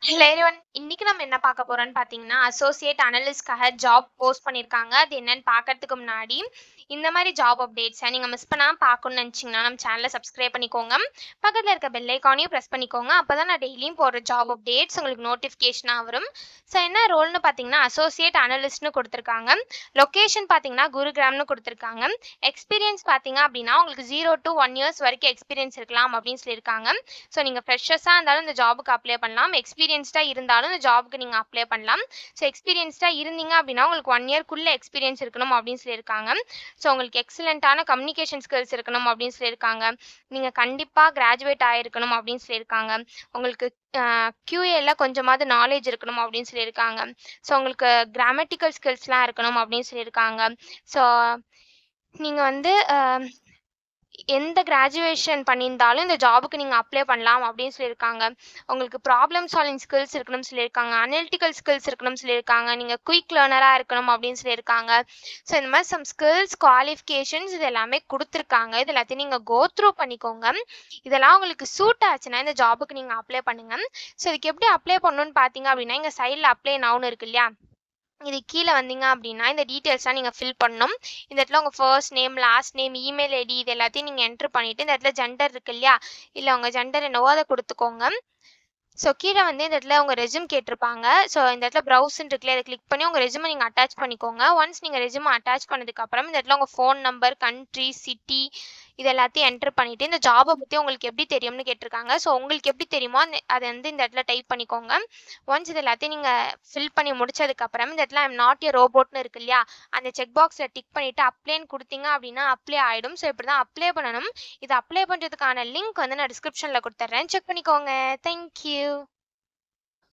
Hello everyone. இன்னைக்கு நம்ம என்ன பார்க்க போறோம்னு பார்த்தீங்கன்னா, அசோசியேட் அனலிஸ்ட்காக ஜாப் போஸ்ட் பண்ணியிருக்காங்க. அது என்னன்னு பார்க்கறதுக்கு முன்னாடி, இந்த மாரி ஜாப் அப்டேட்ஸ நீங்க மிஸ் பண்ணாம பார்க்கணும்னு நினைச்சீங்கன்னா, நம்ம சேனல சப்ஸ்கிரைப் பண்ணிக்கோங்க. பக்கத்துல இருக்க பெல் ஐகானையும் பிரஸ் பண்ணிக்கோங்க. அப்பதான் நான் டெய்லியும் போடுற ஜாப் அப்டேட்ஸ் உங்களுக்கு நோட்டிஃபிகேஷனா வரும். ஸோ என்ன ரோல்னு பார்த்தீங்கன்னா, அசோசியேட் அனலிஸ்ட்னு குடுத்துருக்காங்க. லொகேஷன் பார்த்தீங்கன்னா, குருகிராம்னு குடுத்துருக்காங்க. எக்ஸ்பீரியன்ஸ் பார்த்தீங்க அப்படின்னா, உங்களுக்கு 0 to 1 இயர்ஸ் வரைக்கும் எக்ஸ்பீரியன்ஸ் இருக்கலாம் அப்படின்னு சொல்லியிருக்காங்க. ஸோ நீங்க ஃப்ரெஷர்ஸா இருந்தாலும் இந்த ஜாபுக்கு அப்ளை பண்ணலாம். எக்ஸ்பீரியன்ஸ்டா இருந்தாலும் இந்த ஜாபுக்கு நீங்க அப்ளை பண்ணலாம். ஸோ எக்ஸ்பீரியன்ஸ்டா இருந்தீங்க அப்படின்னா, உங்களுக்கு 1 இயர்க்குள்ள எக்ஸ்பீரியன்ஸ் இருக்கணும் அப்படின்னு சொல்லியிருக்காங்க. ஸோ உங்களுக்கு எக்ஸலன்ட்டான கம்யூனிகேஷன் ஸ்கில்ஸ் இருக்கணும் அப்படின்னு சொல்லியிருக்காங்க. நீங்க கண்டிப்பா கிராஜுவேட் ஆயிருக்கணும் அப்படின்னு சொல்லியிருக்காங்க. உங்களுக்கு QAல கொஞ்சமாவது நாலேஜ் இருக்கணும் அப்படின்னு சொல்லியிருக்காங்க. ஸோ உங்களுக்கு கிராமட்டிக்கல் ஸ்கில்ஸ்லாம் இருக்கணும் அப்படின்னு சொல்லியிருக்காங்க. ஸோ நீங்க வந்து எந்த கிராஜுவேஷன் பண்ணியிருந்தாலும் இந்த ஜாபுக்கு நீங்க அப்ளை பண்ணலாம் அப்படின்னு சொல்லியிருக்காங்க. உங்களுக்கு ப்ராப்ளம் சால்விங் ஸ்கில்ஸ் இருக்கணும்னு சொல்லியிருக்காங்க. அனலிட்டிக்கல் ஸ்கில்ஸ் இருக்கணும்னு சொல்லியிருக்காங்க. நீங்க குயிக் லேர்னரா இருக்கணும் அப்படின்னு சொல்லியிருக்காங்க. ஸோ இந்த மாதிரி சம் ஸ்கில்ஸ், குவாலிஃபிகேஷன்ஸ் இது எல்லாமே குடுத்துருக்காங்க. இது எல்லாத்தையும் நீங்க கோ த்ரூ பண்ணிக்கோங்க. இதெல்லாம் உங்களுக்கு சூட் ஆச்சுன்னா இந்த ஜாபுக்கு நீங்க அப்ளை பண்ணுங்க. ஸோ இதுக்கு எப்படி அப்ளை பண்ணணும்னு பார்த்தீங்க அப்படின்னா, இங்க சைட்ல அப்ளை நவுன்னு இருக்கு இல்லையா? இது கீழ வந்தீங்க அப்படின்னா, இந்த டீட்டெயில்ஸ்லாம் நீங்க ஃபில் பண்ணணும். இந்த இடத்துல உங்க first name, last name, email ID இது எல்லாத்தையும் நீங்க என்டர் பண்ணிட்டு, இந்த இடத்துல ஜெண்டர் இருக்கு இல்லையா? இல்ல உங்க ஜெண்டர் என்னவோ அத குடுத்துக்கோங்க. ஸோ கீழ வந்து இந்த இடத்துல உங்க ரெஸ்யூம் கேட்டிருப்பாங்க. ஸோ இந்த இடத்துல ப்ரௌஸ்ன்னு இருக்குல்ல, இத கிளிக் பண்ணி உங்க ரெஸ்யூம நீங்க அட்டாச் பண்ணிக்கோங்க. ஒன்ஸ் நீங்க ரெஸ்யூம அட்டாச் பண்ணதுக்கப்புறம், இந்த இடத்துல உங்க ஃபோன் நம்பர், கண்ட்ரி, சிட்டி இது எல்லாத்தையும் என்டர் பண்ணிட்டு, இந்த ஜாப பத்தி உங்களுக்கு எப்படி தெரியும்னு கேட்டிருக்காங்க. ஸோ உங்களுக்கு எப்படி தெரியுமோ அத வந்து இந்த இடத்துல டைப் பண்ணிக்கோங்க. ஒன்ஸ் இது எல்லாத்தையும் நீங்க ஃபில் பண்ணி முடிச்சதுக்கப்புறம், இந்த இடத்துல ஐ அம் நாட் எ ரோபோட்ன்னு இருக்கு இல்லையா? அந்த செக் பாக்ஸ்ல டிக் பண்ணிட்டு அப்ளைன்னு குடுத்தீங்க அப்படின்னா, அப்ளை ஆயிடும். ஸோ இப்படிதான் அப்ளை பண்ணணும். இத அப்ளை பண்றதுக்கான லிங்க் வந்து நான் டிஸ்கிரிப்ஷன்ல குடுத்துர்றேன். செக் பண்ணிக்கோங்க. Thank you.